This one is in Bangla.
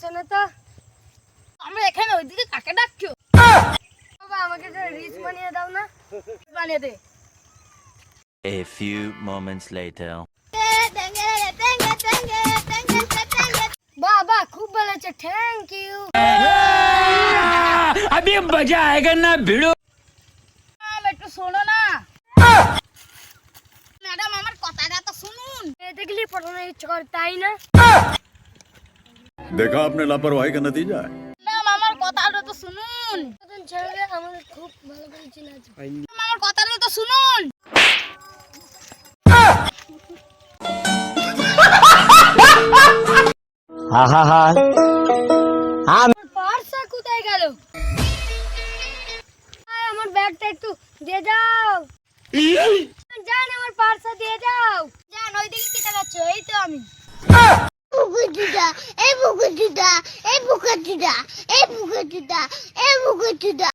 আসছে না তো। আমরা এখানে ওইদিকে কাকে ডাকছো? বাবা আমাকে একটা রিচ বানিয়ে দাও না। বানিয়ে দে। A few moments later. বাবা খুব ভালো আছে, থ্যাংক ইউ। अभी मजा आएगा ना भिड़ो। একটু শোনো না ম্যাডাম, আমার কথাটা তো শুনুন। দেখলি পড়ানোর ইচ্ছা করে তাই না? देखा आपने लापरवाही का नतीजा है। ম্যাডাম আমার কথাটা তো শুনুন। তখন ছেড়ে আমাকে খুব ভালো করে চিনা আছে। ম্যাডাম, আমার কথাটা তো শুনুন। আমার পার্সটা কোথায় গেল? আমার ব্যাগটা একটু দিয়ে যাও। জান আমার পার্সটা দিয়ে যাও। জান ওইদিকে কি তাকাচ্ছ? এই তো আমি। বুকুচুদা এই বুকুচুদা এই বুকুচুদা এই বুকুচুদা এই বুকুচুদা